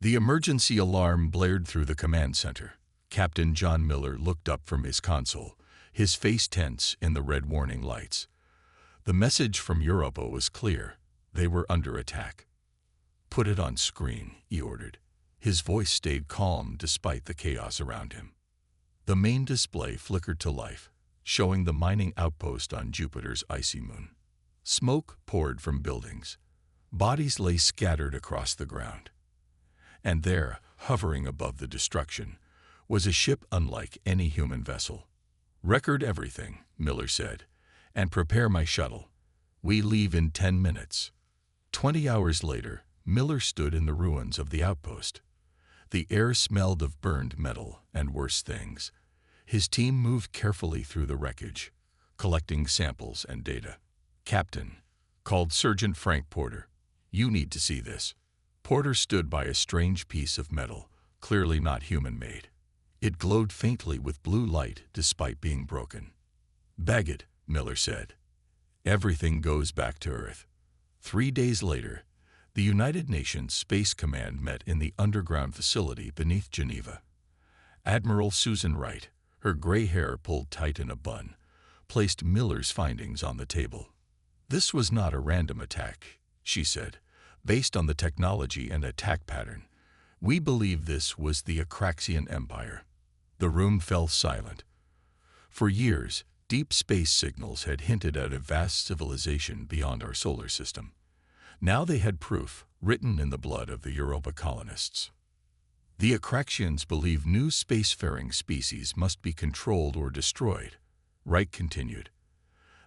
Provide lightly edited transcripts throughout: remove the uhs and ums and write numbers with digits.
The emergency alarm blared through the command center. Captain John Miller looked up from his console, his face tense in the red warning lights. The message from Europa was clear. They were under attack. "Put it on screen," he ordered. His voice stayed calm despite the chaos around him. The main display flickered to life, showing the mining outpost on Jupiter's icy moon. Smoke poured from buildings. Bodies lay scattered across the ground. And there, hovering above the destruction, was a ship unlike any human vessel. "Record everything," Miller said, "and prepare my shuttle. We leave in 10 minutes." 20 hours later, Miller stood in the ruins of the outpost. The air smelled of burned metal and worse things. His team moved carefully through the wreckage, collecting samples and data. "Captain," called Sergeant Frank Porter, "you need to see this." Porter stood by a strange piece of metal, clearly not human-made. It glowed faintly with blue light despite being broken. "Bag it," Miller said. "Everything goes back to Earth." 3 days later, the United Nations Space Command met in the underground facility beneath Geneva. Admiral Susan Wright, her gray hair pulled tight in a bun, placed Miller's findings on the table. "This was not a random attack," she said. "Based on the technology and attack pattern, we believe this was the Akraxian Empire." The room fell silent. For years, deep space signals had hinted at a vast civilization beyond our solar system. Now they had proof, written in the blood of the Europa colonists. "The Akraxians believe new spacefaring species must be controlled or destroyed," Wright continued.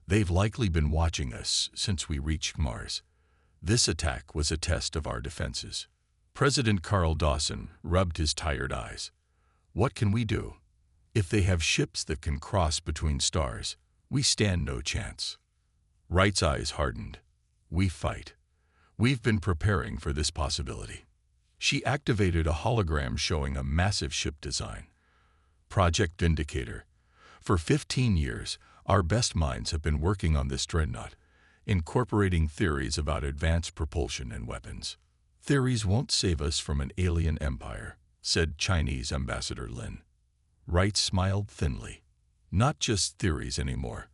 "They've likely been watching us since we reached Mars. This attack was a test of our defenses." President Carl Dawson rubbed his tired eyes. "What can we do? If they have ships that can cross between stars, we stand no chance." Wright's eyes hardened. "We fight. We've been preparing for this possibility." She activated a hologram showing a massive ship design. "Project Vindicator. For 15 years, our best minds have been working on this dreadnought, incorporating theories about advanced propulsion and weapons. Theories won't save us from an alien empire," said Chinese Ambassador Lin. Wright smiled thinly. "Not just theories anymore.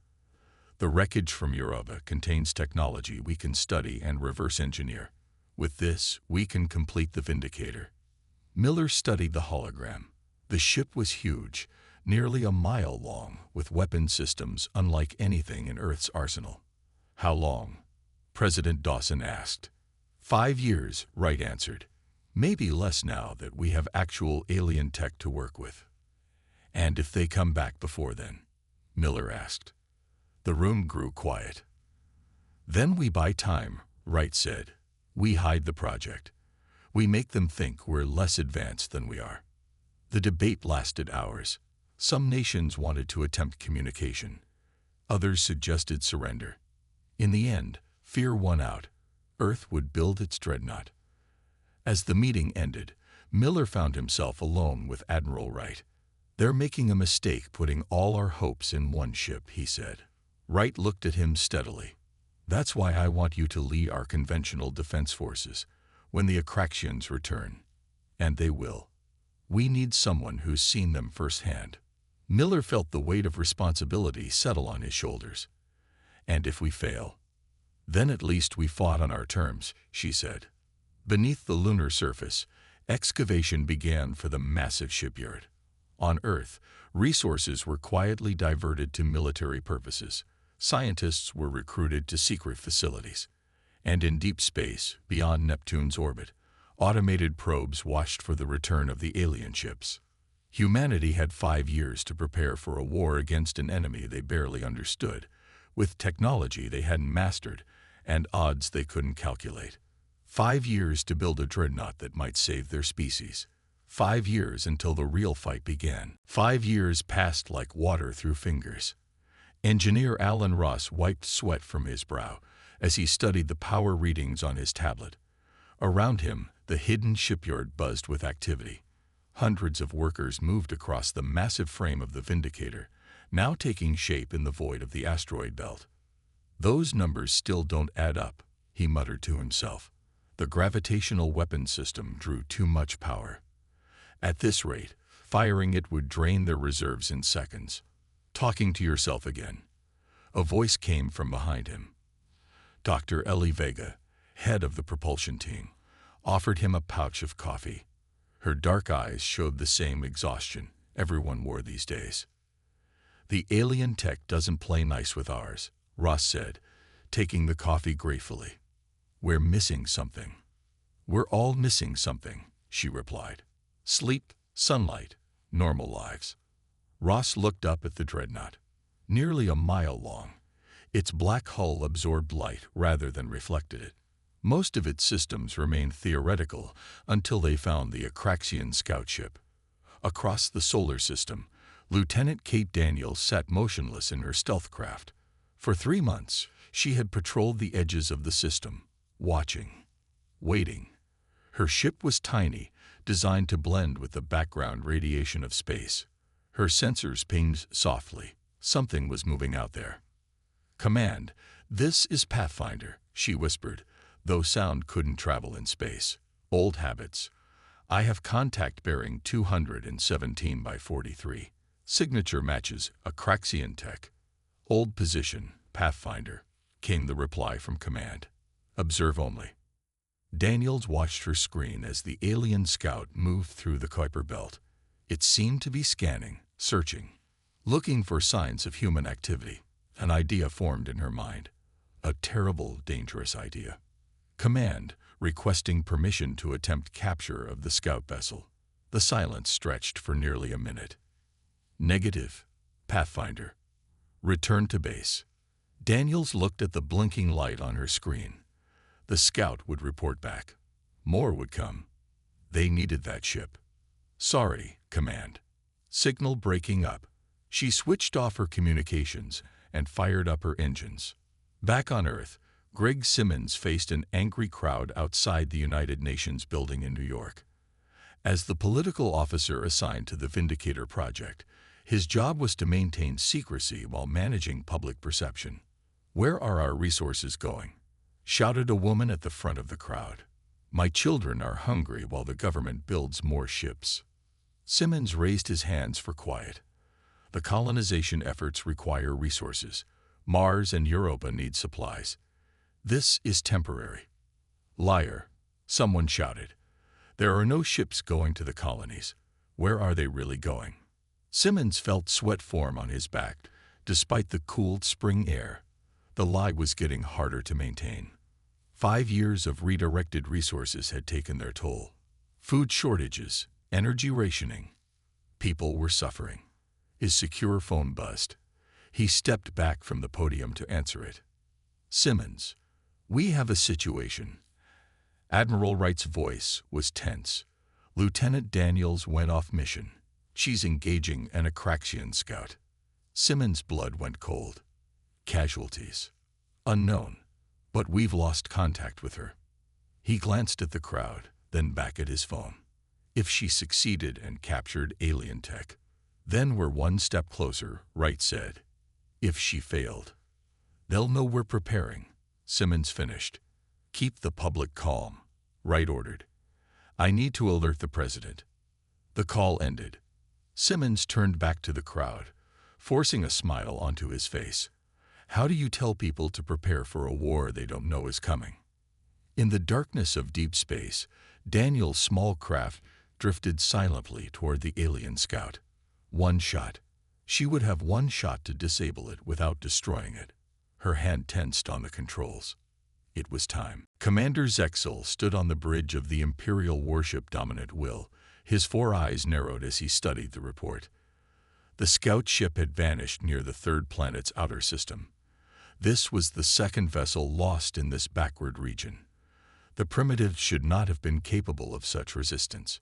The wreckage from Europa contains technology we can study and reverse engineer. With this, we can complete the Vindicator." Miller studied the hologram. The ship was huge, nearly a mile long, with weapon systems unlike anything in Earth's arsenal. "How long?" President Dawson asked. 5 years, Wright answered. "Maybe less now that we have actual alien tech to work with." "And if they come back before then?" Miller asked. The room grew quiet. "Then we buy time," Wright said. "We hide the project. We make them think we're less advanced than we are." The debate lasted hours. Some nations wanted to attempt communication. Others suggested surrender. In the end, fear won out. Earth would build its dreadnought. As the meeting ended, Miller found himself alone with Admiral Wright. "They're making a mistake putting all our hopes in one ship," he said. Wright looked at him steadily. "That's why I want you to lead our conventional defense forces when the Akraxians return. And they will. We need someone who's seen them firsthand." Miller felt the weight of responsibility settle on his shoulders. "And if we fail? Then at least we fought on our terms," she said. Beneath the lunar surface, excavation began for the massive shipyard. On Earth, resources were quietly diverted to military purposes. Scientists were recruited to secret facilities. And in deep space, beyond Neptune's orbit, automated probes watched for the return of the alien ships. Humanity had 5 years to prepare for a war against an enemy they barely understood, with technology they hadn't mastered and odds they couldn't calculate. 5 years to build a dreadnought that might save their species. 5 years until the real fight began. 5 years passed like water through fingers. Engineer Alan Ross wiped sweat from his brow as he studied the power readings on his tablet. Around him, the hidden shipyard buzzed with activity. Hundreds of workers moved across the massive frame of the Vindicator, now taking shape in the void of the asteroid belt. "Those numbers still don't add up," he muttered to himself. The gravitational weapon system drew too much power. At this rate, firing it would drain their reserves in seconds. Talking to yourself again. A voice came from behind him. Dr. Ellie Vega, head of the propulsion team, offered him a pouch of coffee. Her dark eyes showed the same exhaustion everyone wore these days. "The alien tech doesn't play nice with ours," Ross said, taking the coffee gratefully. "We're missing something." "We're all missing something," she replied. "Sleep, sunlight, normal lives." Ross looked up at the Dreadnought. Nearly a mile long, its black hull absorbed light rather than reflected it. Most of its systems remained theoretical until they found the Akraxian scout ship. Across the solar system, Lieutenant Kate Daniels sat motionless in her stealth craft. For 3 months, she had patrolled the edges of the system, watching, waiting. Her ship was tiny, designed to blend with the background radiation of space. Her sensors pinged softly. Something was moving out there. "Command, this is Pathfinder," she whispered, though sound couldn't travel in space. "Old habits. I have contact bearing 217 by 43. Signature matches Akraxian tech." "Old position, Pathfinder," came the reply from command. "Observe only." Daniels watched her screen as the alien scout moved through the Kuiper belt. It seemed to be scanning, searching, looking for signs of human activity. An idea formed in her mind. A terrible, dangerous idea. "Command, requesting permission to attempt capture of the scout vessel." The silence stretched for nearly a minute. "Negative, Pathfinder. Return to base." Daniels looked at the blinking light on her screen. The scout would report back. More would come. They needed that ship. "Sorry, Command." Signal breaking up. She switched off her communications and fired up her engines. Back on Earth, Greg Simmons faced an angry crowd outside the United Nations building in New York. As the political officer assigned to the Vindicator project, his job was to maintain secrecy while managing public perception. "Where are our resources going?" shouted a woman at the front of the crowd. "My children are hungry while the government builds more ships." Simmons raised his hands for quiet. "The colonization efforts require resources. Mars and Europa need supplies. This is temporary." "Liar," someone shouted. "There are no ships going to the colonies. Where are they really going?" Simmons felt sweat form on his back, despite the cooled spring air. The lie was getting harder to maintain. 5 years of redirected resources had taken their toll. Food shortages, energy rationing. People were suffering. His secure phone buzzed. He stepped back from the podium to answer it. "Simmons, we have a situation." Admiral Wright's voice was tense. "Lieutenant Daniels went off mission. She's engaging an Akraxian scout." Simmons' blood went cold. "Casualties? Unknown, but we've lost contact with her." He glanced at the crowd, then back at his phone. "If she succeeded and captured alien tech, then we're one step closer," Wright said. "If she failed, they'll know we're preparing." Simmons finished. "Keep the public calm," Wright ordered. "I need to alert the president." The call ended. Simmons turned back to the crowd, forcing a smile onto his face. How do you tell people to prepare for a war they don't know is coming? In the darkness of deep space, Daniel's small craft drifted silently toward the alien scout. One shot. She would have one shot to disable it without destroying it. Her hand tensed on the controls. It was time. Commander Zexel stood on the bridge of the Imperial warship Dominant Will. His 4 eyes narrowed as he studied the report. The scout ship had vanished near the third planet's outer system. This was the second vessel lost in this backward region. The primitives should not have been capable of such resistance.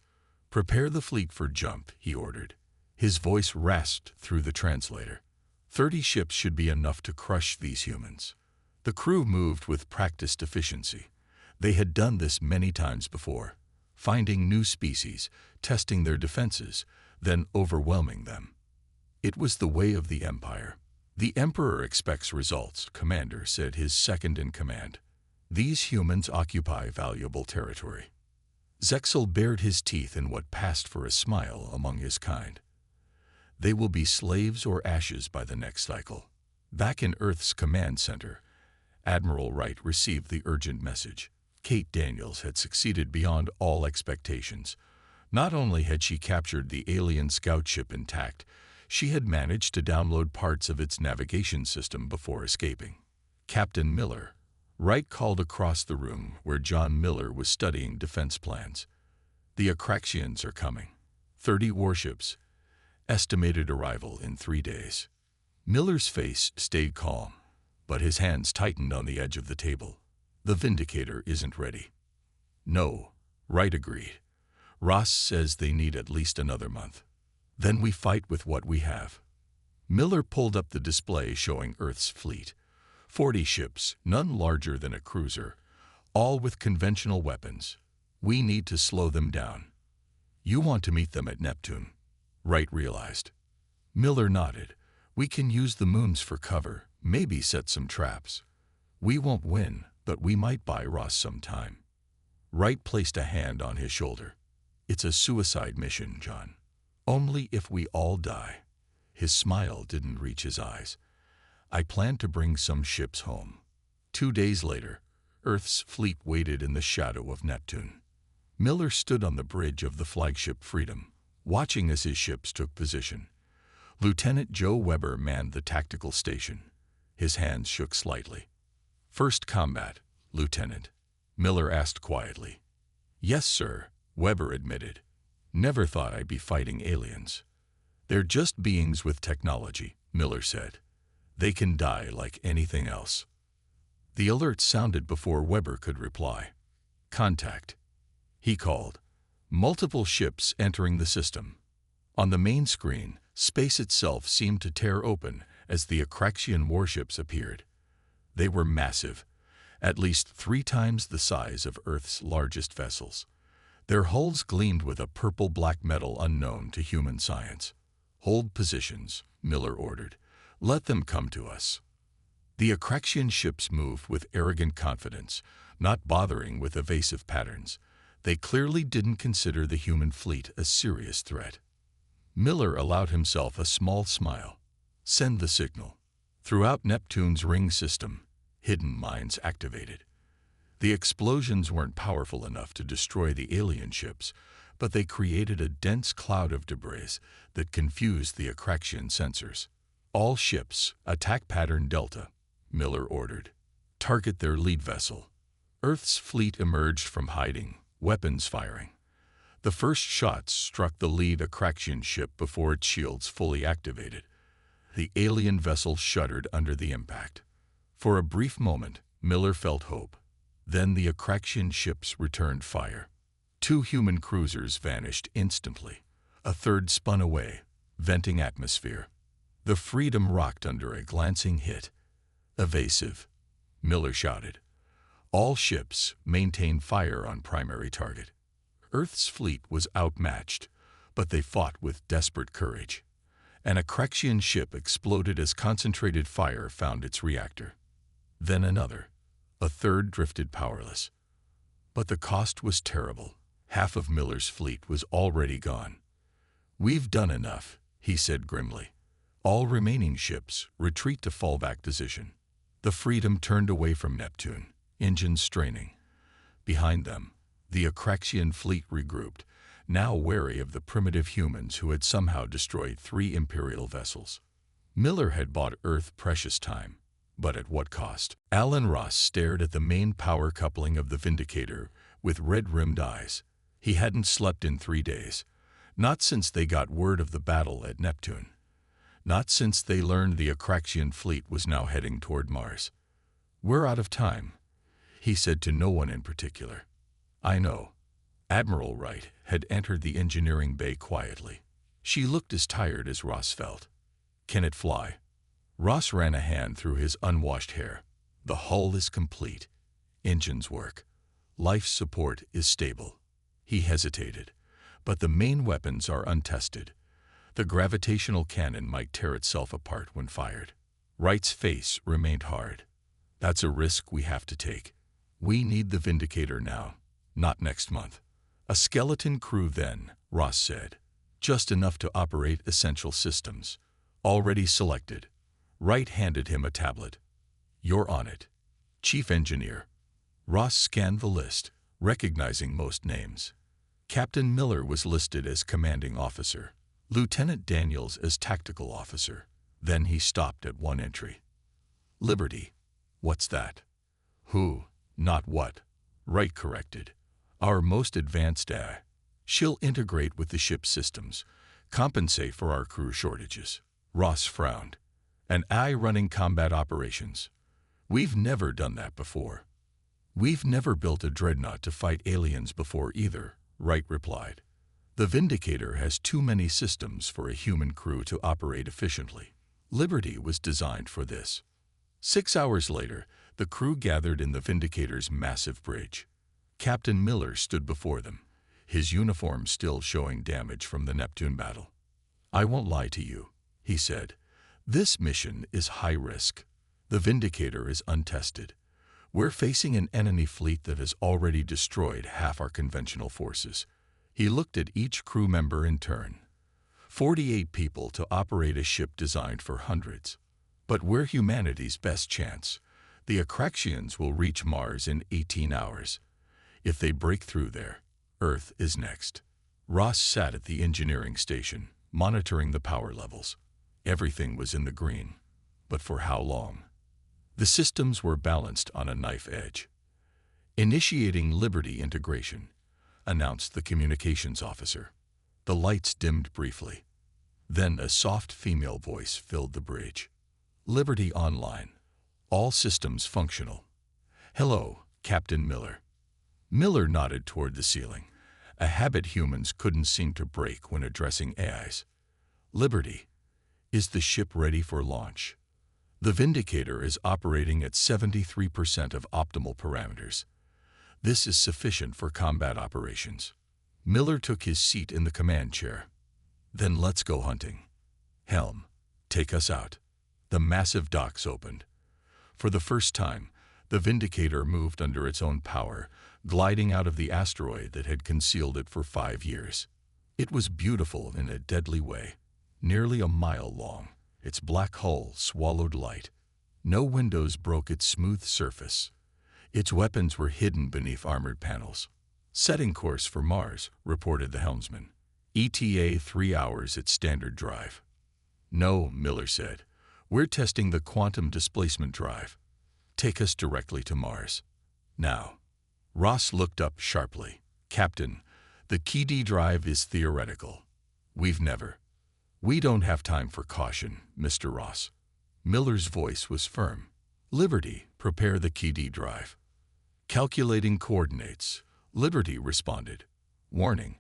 "Prepare the fleet for jump," he ordered. His voice rasped through the translator. 30 ships should be enough to crush these humans. The crew moved with practiced efficiency. They had done this many times before, finding new species, testing their defenses, then overwhelming them. It was the way of the Empire. "The Emperor expects results," Commander said, his second in command. These humans occupy valuable territory. Zexel bared his teeth in what passed for a smile among his kind. They will be slaves or ashes by the next cycle. Back in Earth's command center, Admiral Wright received the urgent message. Kate Daniels had succeeded beyond all expectations. Not only had she captured the alien scout ship intact, she had managed to download parts of its navigation system before escaping. Captain Miller, Wright called across the room where John Miller was studying defense plans. The Akraxians are coming. 30 warships. Estimated arrival in 3 days. Miller's face stayed calm, but his hands tightened on the edge of the table. The Vindicator isn't ready. No, Wright agreed. Ross says they need at least another month. Then we fight with what we have. Miller pulled up the display showing Earth's fleet. 40 ships, none larger than a cruiser, all with conventional weapons. We need to slow them down. You want to meet them at Neptune, Wright realized. Miller nodded. We can use the moons for cover, maybe set some traps. We won't win, but we might buy Ross some time. Wright placed a hand on his shoulder. It's a suicide mission, John. Only if we all die. His smile didn't reach his eyes. I plan to bring some ships home. 2 days later, Earth's fleet waited in the shadow of Neptune. Miller stood on the bridge of the flagship Freedom, watching as his ships took position. Lieutenant Joe Weber manned the tactical station. His hands shook slightly. First combat, Lieutenant, Miller asked quietly. Yes, sir, Weber admitted. Never thought I'd be fighting aliens. They're just beings with technology, Miller said. They can die like anything else. The alert sounded before Weber could reply. Contact. He called. Multiple ships entering the system. On the main screen, space itself seemed to tear open as the Akraxian warships appeared. They were massive, at least 3 times the size of Earth's largest vessels. Their hulls gleamed with a purple-black metal unknown to human science. Hold positions, Miller ordered. Let them come to us. The Akraxian ships moved with arrogant confidence, not bothering with evasive patterns. They clearly didn't consider the human fleet a serious threat. Miller allowed himself a small smile. Send the signal. Throughout Neptune's ring system, hidden mines activated. The explosions weren't powerful enough to destroy the alien ships, but they created a dense cloud of debris that confused the Akraxian sensors. All ships, attack pattern Delta, Miller ordered. Target their lead vessel. Earth's fleet emerged from hiding, weapons firing. The first shots struck the lead Akraxian ship before its shields fully activated. The alien vessel shuddered under the impact. For a brief moment, Miller felt hope. Then the Akraxian ships returned fire. 2 human cruisers vanished instantly. A third spun away, venting atmosphere. The Freedom rocked under a glancing hit. Evasive, Miller shouted. All ships maintained fire on primary target. Earth's fleet was outmatched, but they fought with desperate courage. An Akraxian ship exploded as concentrated fire found its reactor. Then another. A third drifted powerless. But the cost was terrible. Half of Miller's fleet was already gone. We've done enough, he said grimly. All remaining ships retreat to fallback position. The Freedom turned away from Neptune, engines straining. Behind them, the Akraxian fleet regrouped, now wary of the primitive humans who had somehow destroyed 3 Imperial vessels. Miller had bought Earth precious time, but at what cost? Alan Ross stared at the main power coupling of the Vindicator with red-rimmed eyes. He hadn't slept in 3 days, not since they got word of the battle at Neptune. Not since they learned the Akraxian fleet was now heading toward Mars. We're out of time, he said to no one in particular. I know. Admiral Wright had entered the engineering bay quietly. She looked as tired as Ross felt. Can it fly? Ross ran a hand through his unwashed hair. The hull is complete. Engines work. Life support is stable. He hesitated. But the main weapons are untested. The gravitational cannon might tear itself apart when fired. Wright's face remained hard. That's a risk we have to take. We need the Vindicator now, not next month. A skeleton crew then, Ross said. Just enough to operate essential systems. Already selected. Wright handed him a tablet. You're on it. Chief Engineer. Ross scanned the list, recognizing most names. Captain Miller was listed as Commanding Officer. Lieutenant Daniels as Tactical Officer. Then he stopped at one entry. Liberty. What's that? Who, not what. Wright corrected. Our most advanced AI. She'll integrate with the ship's systems, compensate for our crew shortages. Ross frowned. An AI running combat operations. We've never done that before. We've never built a Dreadnought to fight aliens before either, Wright replied. The Vindicator has too many systems for a human crew to operate efficiently. Liberty was designed for this. 6 hours later, the crew gathered in the Vindicator's massive bridge. Captain Miller stood before them, his uniform still showing damage from the Neptune battle. I won't lie to you, he said. This mission is high risk. The Vindicator is untested. We're facing an enemy fleet that has already destroyed half our conventional forces. He looked at each crew member in turn. 48 people to operate a ship designed for hundreds. But we're humanity's best chance. The Akraxians will reach Mars in 18 hours. If they break through there, Earth is next. Ross sat at the engineering station, monitoring the power levels. Everything was in the green. But for how long? The systems were balanced on a knife edge. Initiating Liberty integration, announced the communications officer. The lights dimmed briefly. Then a soft female voice filled the bridge. Liberty online. All systems functional. Hello, Captain Miller. Miller nodded toward the ceiling, a habit humans couldn't seem to break when addressing AIs. Liberty. Is the ship ready for launch? The Vindicator is operating at 73% of optimal parameters. This is sufficient for combat operations. Miller took his seat in the command chair. Then let's go hunting. Helm, take us out. The massive docks opened. For the first time, the Vindicator moved under its own power, gliding out of the asteroid that had concealed it for 5 years. It was beautiful in a deadly way, nearly a mile long. Its black hull swallowed light. No windows broke its smooth surface. Its weapons were hidden beneath armored panels. Setting course for Mars, reported the helmsman. ETA 3 hours at standard drive. No, Miller said. We're testing the quantum displacement drive. Take us directly to Mars. Now. Ross looked up sharply. Captain, the KD drive is theoretical. We don't have time for caution, Mr. Ross. Miller's voice was firm. Liberty, prepare the KD drive. Calculating coordinates, Liberty responded. Warning,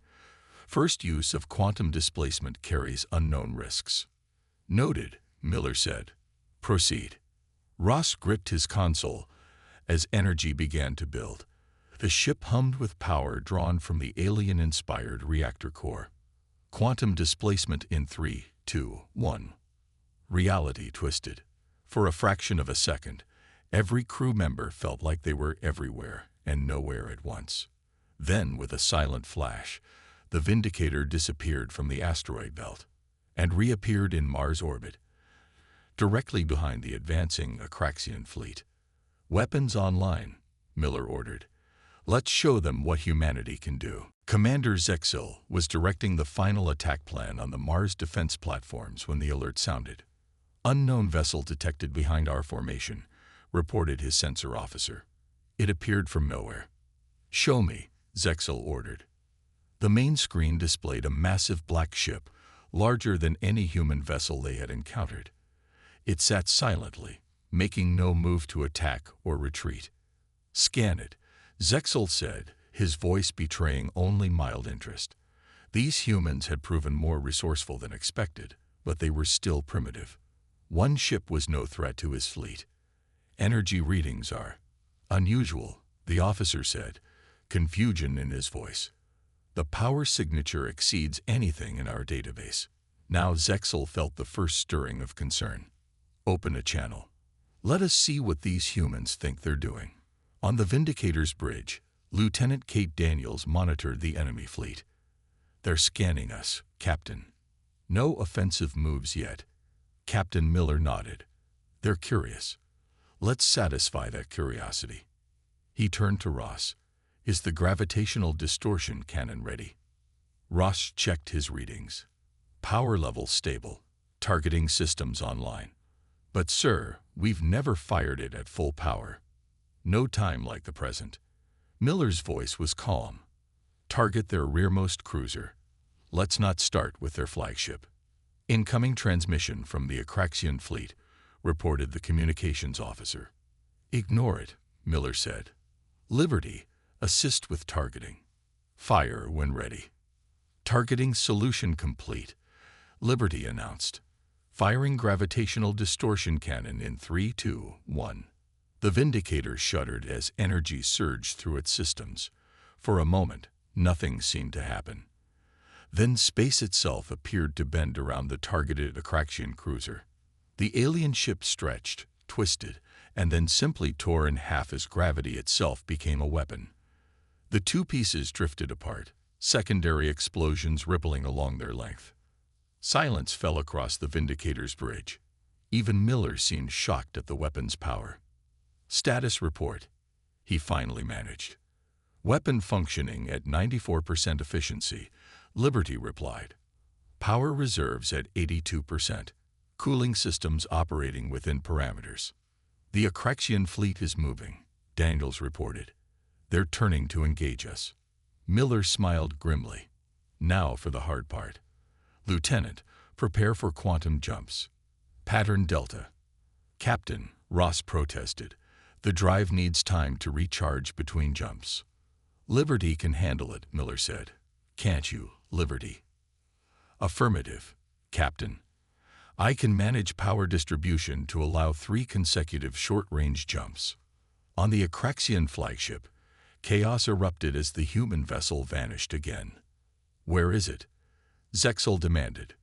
first use of quantum displacement carries unknown risks. Noted, Miller said. Proceed. Ross gripped his console as energy began to build. The ship hummed with power drawn from the alien-inspired reactor core. Quantum displacement in 3, 2, 1. Reality twisted. For a fraction of a second, every crew member felt like they were everywhere and nowhere at once. Then, with a silent flash, the Vindicator disappeared from the asteroid belt and reappeared in Mars orbit, directly behind the advancing Akraxian fleet. Weapons online, Miller ordered. Let's show them what humanity can do. Commander Zexil was directing the final attack plan on the Mars defense platforms when the alert sounded. Unknown vessel detected behind our formation, reported his sensor officer. It appeared from nowhere. Show me, Zexil ordered. The main screen displayed a massive black ship, larger than any human vessel they had encountered. It sat silently, making no move to attack or retreat. Scan it, Zexil said, his voice betraying only mild interest. These humans had proven more resourceful than expected, but they were still primitive. One ship was no threat to his fleet. Energy readings are unusual, the officer said, confusion in his voice. The power signature exceeds anything in our database. Now Zexil felt the first stirring of concern. Open a channel. Let us see what these humans think they're doing. On the Vindicator's bridge, Lieutenant Kate Daniels monitored the enemy fleet. "They're scanning us, Captain. No offensive moves yet." Captain Miller nodded. "They're curious. Let's satisfy that curiosity." He turned to Ross. "Is the gravitational distortion cannon ready?" Ross checked his readings. "Power level stable. Targeting systems online. But sir, we've never fired it at full power. No time like the present." Miller's voice was calm. "Target their rearmost cruiser. Let's not start with their flagship." "Incoming transmission from the Akraxian fleet," reported the communications officer. "Ignore it," Miller said. "Liberty, assist with targeting. Fire when ready." "Targeting solution complete," Liberty announced. "Firing gravitational distortion cannon in 3, 2, 1. The Vindicator shuddered as energy surged through its systems. For a moment, nothing seemed to happen. Then space itself appeared to bend around the targeted Akraxian cruiser. The alien ship stretched, twisted, and then simply tore in half as gravity itself became a weapon. The two pieces drifted apart, secondary explosions rippling along their length. Silence fell across the Vindicator's bridge. Even Miller seemed shocked at the weapon's power. "Status report," he finally managed. "Weapon functioning at 94% efficiency," Liberty replied. "Power reserves at 82%. Cooling systems operating within parameters." "The Akraxian fleet is moving," Daniels reported. "They're turning to engage us." Miller smiled grimly. "Now for the hard part. Lieutenant, prepare for quantum jumps. Pattern Delta." "Captain," Ross protested, "the drive needs time to recharge between jumps." "Liberty can handle it," Miller said. "Can't you, Liberty?" "Affirmative, Captain. I can manage power distribution to allow 3 consecutive short-range jumps." On the Akraxian flagship, chaos erupted as the human vessel vanished again. "Where is it?" Zexel demanded.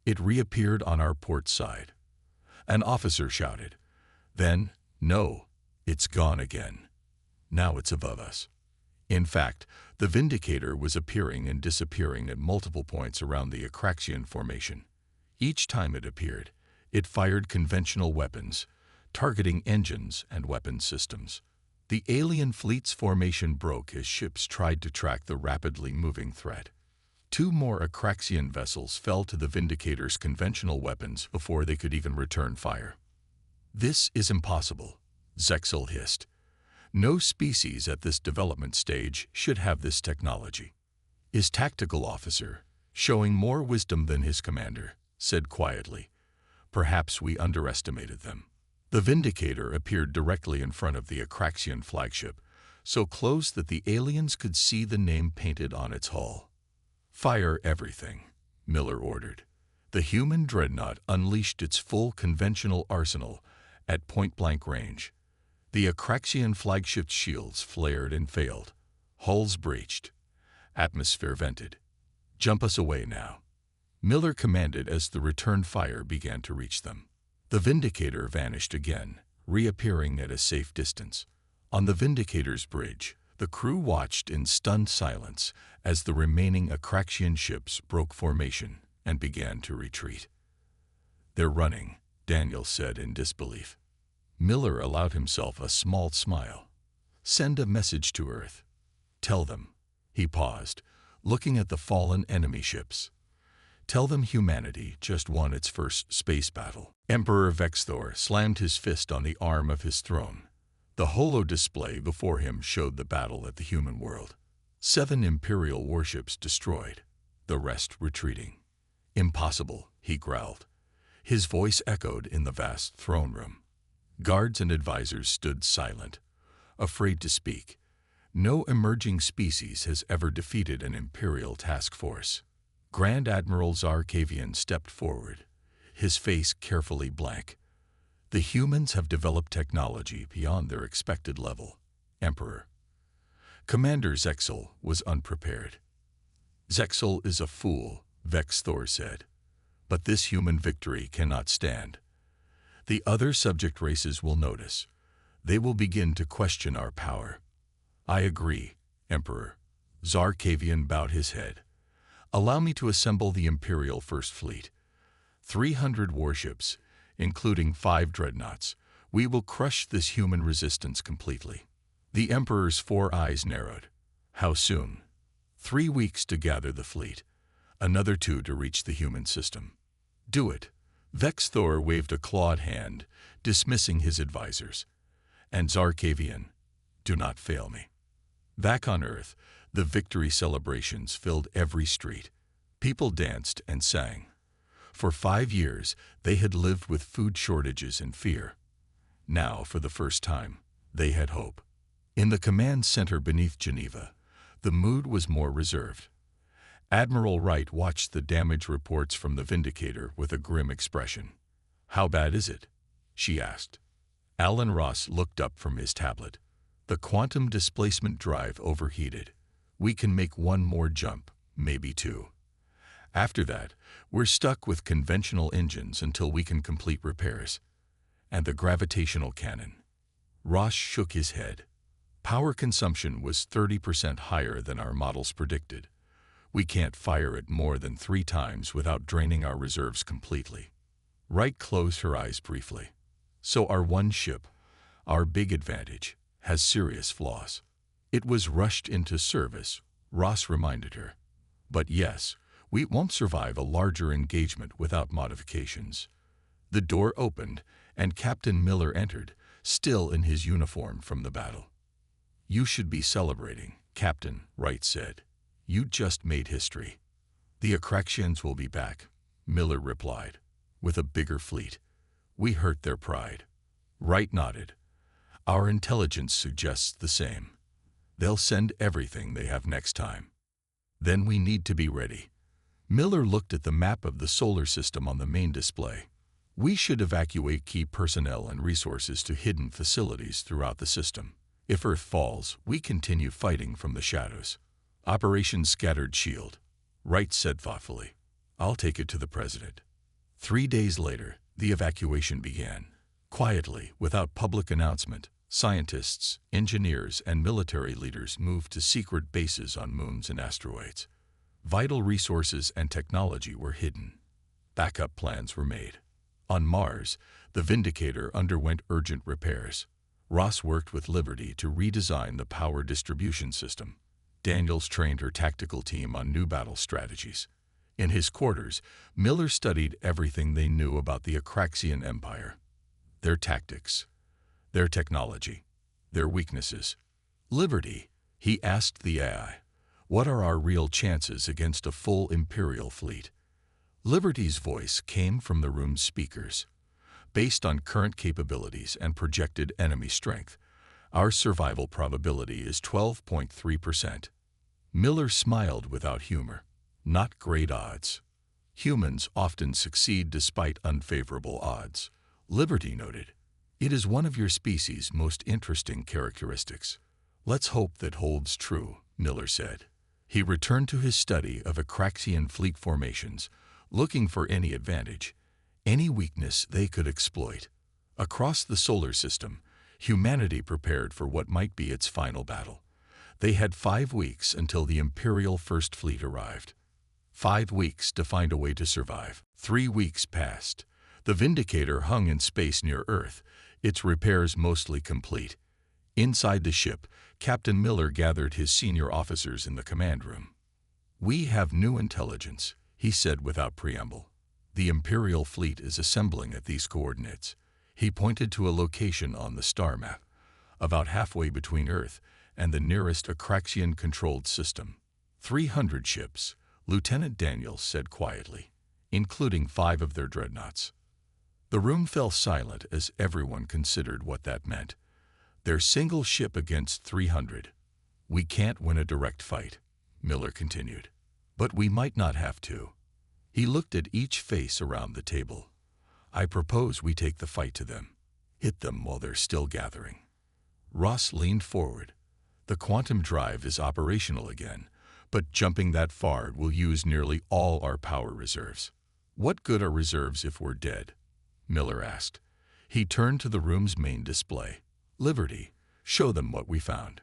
"It reappeared on our port side." An officer shouted. Then, "No, it's gone again. Now it's above us." In fact, the Vindicator was appearing and disappearing at multiple points around the Akraxian formation. Each time it appeared, it fired conventional weapons, targeting engines and weapon systems. The alien fleet's formation broke as ships tried to track the rapidly moving threat. 2 more Akraxian vessels fell to the Vindicator's conventional weapons before they could even return fire. "This is impossible," Zexel hissed. "No species at this development stage should have this technology." His tactical officer, showing more wisdom than his commander, said quietly, "Perhaps we underestimated them." The Vindicator appeared directly in front of the Akraxian flagship, so close that the aliens could see the name painted on its hull. "Fire everything," Miller ordered. The human Dreadnought unleashed its full conventional arsenal at point-blank range. The Akraxian flagship's shields flared and failed. Hulls breached. Atmosphere vented. "Jump us away now," Miller commanded as the return fire began to reach them. The Vindicator vanished again, reappearing at a safe distance. On the Vindicator's bridge, the crew watched in stunned silence as the remaining Akraxian ships broke formation and began to retreat. "They're running," Daniel said in disbelief. Miller allowed himself a small smile. "Send a message to Earth. Tell them." He paused, looking at the fallen enemy ships. "Tell them humanity just won its first space battle." Emperor Vexthor slammed his fist on the arm of his throne. The holo display before him showed the battle at the human world. 7 Imperial warships destroyed, the rest retreating. "Impossible," he growled. His voice echoed in the vast throne room. Guards and advisors stood silent, afraid to speak. No emerging species has ever defeated an Imperial task force. Grand Admiral Zarkavian stepped forward, his face carefully blank. "The humans have developed technology beyond their expected level, Emperor." Commander Zexel was unprepared. "Zexel is a fool," Vexthor said. "But this human victory cannot stand. The other subject races will notice. They will begin to question our power. I agree, Emperor. Zarkavian bowed his head. Allow me to assemble the Imperial First Fleet. 300 warships, including 5 dreadnoughts. We will crush this human resistance completely. The Emperor's 4 eyes narrowed. How soon? 3 weeks to gather the fleet. Another 2 to reach the human system. Do it. Vex Thor waved a clawed hand, dismissing his advisors. And Zarkavian, do not fail me. Back on Earth, the victory celebrations filled every street. People danced and sang. For 5 years, they had lived with food shortages and fear. Now, for the first time, they had hope. In the command center beneath Geneva, the mood was more reserved. Admiral Wright watched the damage reports from the Vindicator with a grim expression. How bad is it? She asked. Alan Ross looked up from his tablet. The quantum displacement drive overheated. We can make 1 more jump, maybe 2. After that, we're stuck with conventional engines until we can complete repairs. And the gravitational cannon. Ross shook his head. Power consumption was 30% higher than our models predicted. We can't fire it more than 3 times without draining our reserves completely. Wright closed her eyes briefly. So our one ship, our big advantage, has serious flaws. It was rushed into service, Ross reminded her. But yes, we won't survive a larger engagement without modifications. The door opened, and Captain Miller entered, still in his uniform from the battle. You should be celebrating, Captain, Wright said. You just made history. The Akraxians will be back, Miller replied, with a bigger fleet. We hurt their pride. Wright nodded. Our intelligence suggests the same. They'll send everything they have next time. Then we need to be ready. Miller looked at the map of the solar system on the main display. We should evacuate key personnel and resources to hidden facilities throughout the system. If Earth falls, we continue fighting from the shadows. Operation Scattered Shield, Wright said thoughtfully. I'll take it to the President. 3 days later, the evacuation began. Quietly, without public announcement, scientists, engineers, and military leaders moved to secret bases on moons and asteroids. Vital resources and technology were hidden. Backup plans were made. On Mars, the Vindicator underwent urgent repairs. Ross worked with Liberty to redesign the power distribution system. Daniels trained her tactical team on new battle strategies. In his quarters, Miller studied everything they knew about the Akraxian Empire. Their tactics, their technology, their weaknesses. Liberty, he asked the AI, what are our real chances against a full Imperial fleet? Liberty's voice came from the room's speakers. Based on current capabilities and projected enemy strength, our survival probability is 12.3%. Miller smiled without humor. Not great odds. Humans often succeed despite unfavorable odds. Liberty noted. It is one of your species' most interesting characteristics. Let's hope that holds true, Miller said. He returned to his study of Akraxian fleet formations, looking for any advantage, any weakness they could exploit. Across the solar system, humanity prepared for what might be its final battle. They had 5 weeks until the Imperial First Fleet arrived. 5 weeks to find a way to survive. 3 weeks passed. The Vindicator hung in space near Earth, its repairs mostly complete. Inside the ship, Captain Miller gathered his senior officers in the command room. We have new intelligence, he said without preamble. The Imperial fleet is assembling at these coordinates. He pointed to a location on the star map, about halfway between Earth and the nearest Akraxian-controlled system. 300 ships, Lieutenant Daniels said quietly, including 5 of their dreadnoughts. The room fell silent as everyone considered what that meant. Their single ship against 300. We can't win a direct fight, Miller continued. But we might not have to. He looked at each face around the table. I propose we take the fight to them. Hit them while they're still gathering. Ross leaned forward. The quantum drive is operational again, but jumping that far will use nearly all our power reserves. What good are reserves if we're dead? Miller asked. He turned to the room's main display. Liberty, show them what we found.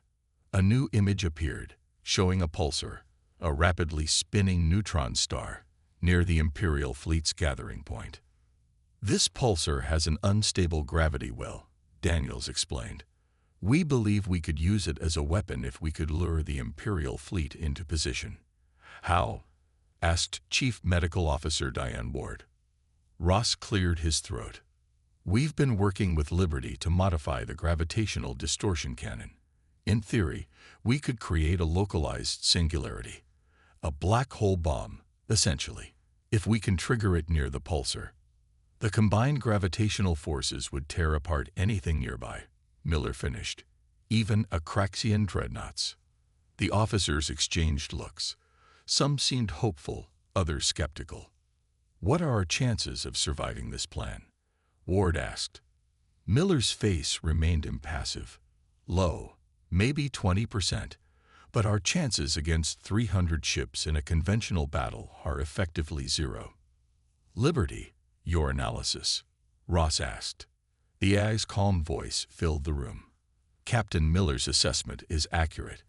A new image appeared, showing a pulsar, a rapidly spinning neutron star, near the Imperial fleet's gathering point. This pulsar has an unstable gravity well, Daniels explained. We believe we could use it as a weapon if we could lure the Imperial fleet into position. How? Asked Chief Medical Officer Diane Ward. Ross cleared his throat. We've been working with Liberty to modify the gravitational distortion cannon. In theory, we could create a localized singularity. A black hole bomb, essentially, if we can trigger it near the pulsar. The combined gravitational forces would tear apart anything nearby, Miller finished, even Akraxian dreadnoughts. The officers exchanged looks. Some seemed hopeful, others skeptical. What are our chances of surviving this plan? Ward asked. Miller's face remained impassive. Low, maybe 20%, but our chances against 300 ships in a conventional battle are effectively zero. Liberty, your analysis? Ross asked. The AI's calm voice filled the room. Captain Miller's assessment is accurate.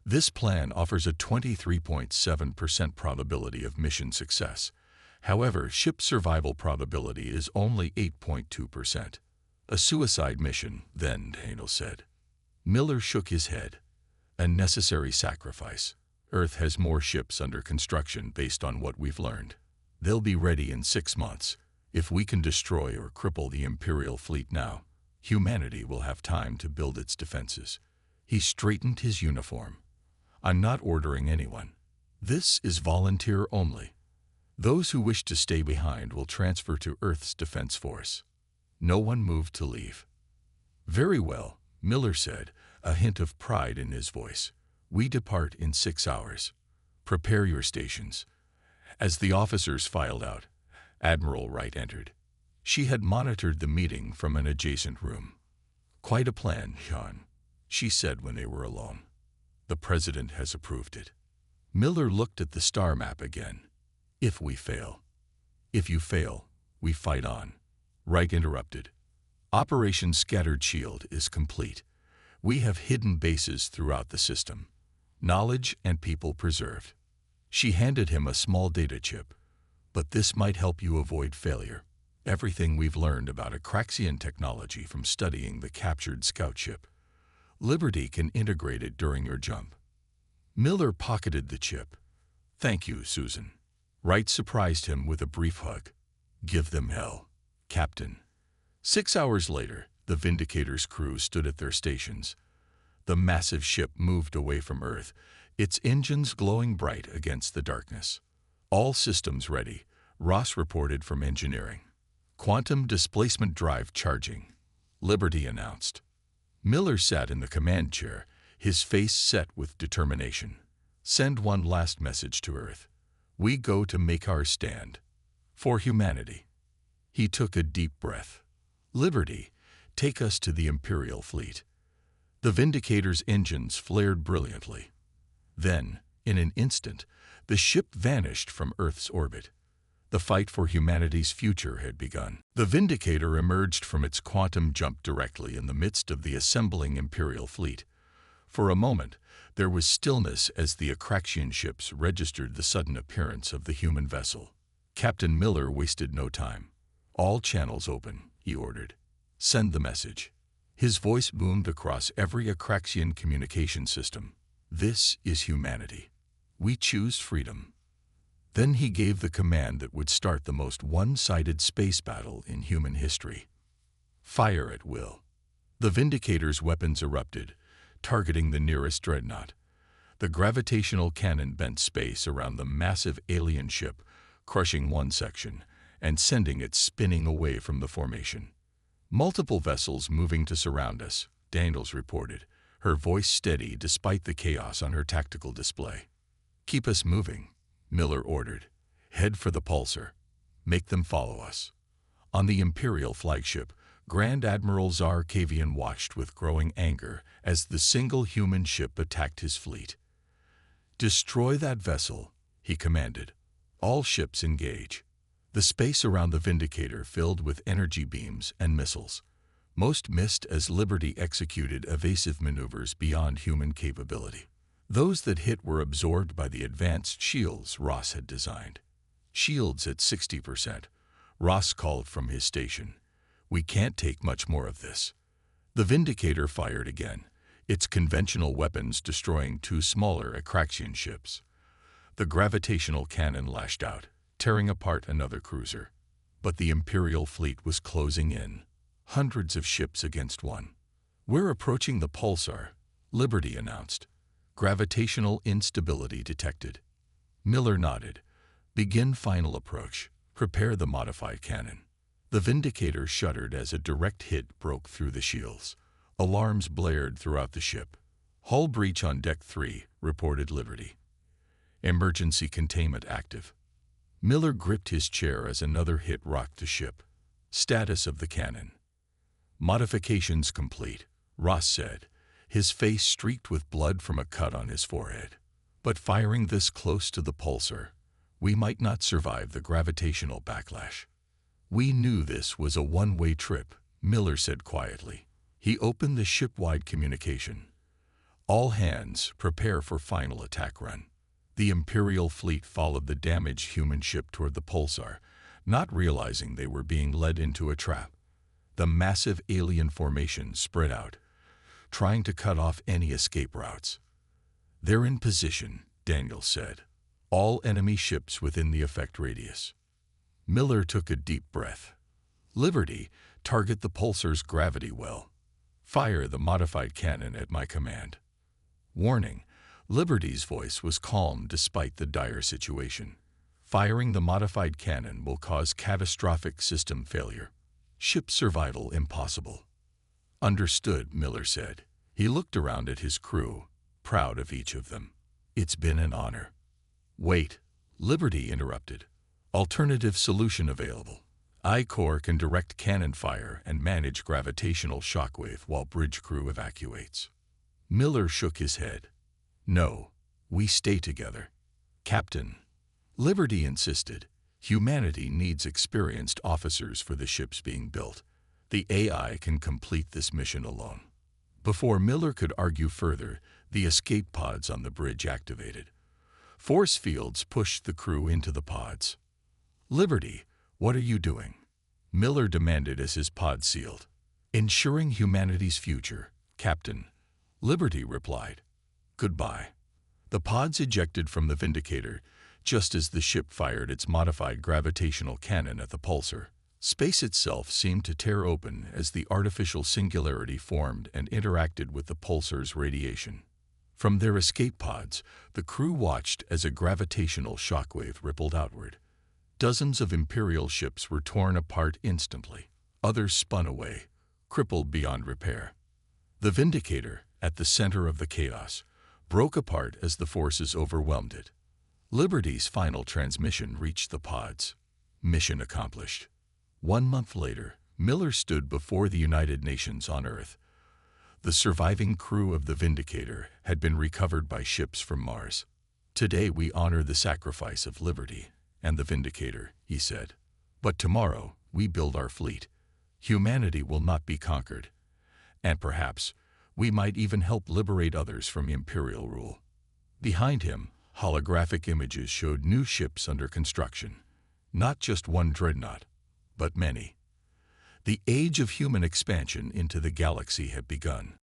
This plan offers a 23.7% probability of mission success. However, ship survival probability is only 8.2%. A suicide mission, then, Daniel said. Miller shook his head. A necessary sacrifice. Earth has more ships under construction based on what we've learned. They'll be ready in 6 months. If we can destroy or cripple the Imperial fleet now, humanity will have time to build its defenses. He straightened his uniform. I'm not ordering anyone. This is volunteer only. Those who wish to stay behind will transfer to Earth's Defense Force. No one moved to leave. Very well, Miller said, a hint of pride in his voice. We depart in 6 hours. Prepare your stations. As the officers filed out, Admiral Wright entered. She had monitored the meeting from an adjacent room. Quite a plan, Sean, she said when they were alone. The President has approved it. Miller looked at the star map again. If we fail. If you fail, we fight on. Wright interrupted. Operation Scattered Shield is complete. We have hidden bases throughout the system. Knowledge and people preserved. She handed him a small data chip. But this might help you avoid failure. Everything we've learned about Akraxian technology from studying the captured scout ship. Liberty can integrate it during your jump. Miller pocketed the chip. Thank you, Susan. Wright surprised him with a brief hug. Give them hell, Captain. 6 hours later, the Vindicator's crew stood at their stations. The massive ship moved away from Earth, its engines glowing bright against the darkness. All systems ready, Ross reported from engineering. Quantum displacement drive charging, Liberty announced. Miller sat in the command chair, his face set with determination. Send one last message to Earth. We go to make our stand. For humanity. He took a deep breath. Liberty, take us to the Imperial fleet. The Vindicator's engines flared brilliantly. Then, in an instant, the ship vanished from Earth's orbit. The fight for humanity's future had begun. The Vindicator emerged from its quantum jump directly in the midst of the assembling Imperial fleet. For a moment, there was stillness as the Akraxian ships registered the sudden appearance of the human vessel. Captain Miller wasted no time. All channels open, he ordered. Send the message. His voice boomed across every Akraxian communication system. This is humanity. We choose freedom. Then he gave the command that would start the most one-sided space battle in human history. Fire at will. The Vindicator's weapons erupted, targeting the nearest dreadnought. The gravitational cannon bent space around the massive alien ship, crushing one section and sending it spinning away from the formation. Multiple vessels moving to surround us, Daniels reported, her voice steady despite the chaos on her tactical display. Keep us moving, Miller ordered. Head for the pulsar. Make them follow us. On the Imperial flagship, Grand Admiral Tsar Kavian watched with growing anger as the single human ship attacked his fleet. Destroy that vessel, he commanded. All ships engage. The space around the Vindicator filled with energy beams and missiles. Most missed as Liberty executed evasive maneuvers beyond human capability. Those that hit were absorbed by the advanced shields Ross had designed. Shields at 60%. Ross called from his station. "We can't take much more of this." The Vindicator fired again, its conventional weapons destroying two smaller Akraxian ships. The gravitational cannon lashed out, tearing apart another cruiser. But the Imperial fleet was closing in, hundreds of ships against one. "We're approaching the pulsar," Liberty announced. "Gravitational instability detected." Miller nodded. "Begin final approach. Prepare the modified cannon." The Vindicator shuddered as a direct hit broke through the shields. Alarms blared throughout the ship. "Hull breach on Deck 3, reported Liberty. Emergency containment active." Miller gripped his chair as another hit rocked the ship. "Status of the cannon." "Modifications complete," Ross said, his face streaked with blood from a cut on his forehead. "But firing this close to the pulsar, we might not survive the gravitational backlash." "We knew this was a one-way trip," Miller said quietly. He opened the ship-wide communication. "All hands, prepare for final attack run." The Imperial fleet followed the damaged human ship toward the pulsar, not realizing they were being led into a trap. The massive alien formation spread out, trying to cut off any escape routes. "They're in position," Daniel said. "All enemy ships within the effect radius." Miller took a deep breath. "Liberty, target the pulsar's gravity well. Fire the modified cannon at my command." Warning, Liberty's voice was calm despite the dire situation. "Firing the modified cannon will cause catastrophic system failure. Ship survival impossible." "Understood," Miller said. He looked around at his crew, proud of each of them. "It's been an honor." "Wait," Liberty interrupted. "Alternative solution available. I-Corps can direct cannon fire and manage gravitational shockwave while bridge crew evacuates." Miller shook his head. "No, we stay together." "Captain," Liberty insisted, "humanity needs experienced officers for the ships being built. The AI can complete this mission alone." Before Miller could argue further, the escape pods on the bridge activated. Force fields pushed the crew into the pods. "Liberty, what are you doing?" Miller demanded as his pod sealed. "Ensuring humanity's future, Captain," Liberty replied. "Goodbye." The pods ejected from the Vindicator, just as the ship fired its modified gravitational cannon at the pulsar. Space itself seemed to tear open as the artificial singularity formed and interacted with the pulsar's radiation. From their escape pods, the crew watched as a gravitational shockwave rippled outward. Dozens of Imperial ships were torn apart instantly. Others spun away, crippled beyond repair. The Vindicator, at the center of the chaos, broke apart as the forces overwhelmed it. Liberty's final transmission reached the pods. Mission accomplished. 1 month later, Miller stood before the United Nations on Earth. The surviving crew of the Vindicator had been recovered by ships from Mars. "Today we honor the sacrifice of Liberty and the Vindicator," he said. "But tomorrow we build our fleet. Humanity will not be conquered. And perhaps we might even help liberate others from Imperial rule." Behind him, holographic images showed new ships under construction. Not just one Dreadnought, but many. The age of human expansion into the galaxy had begun.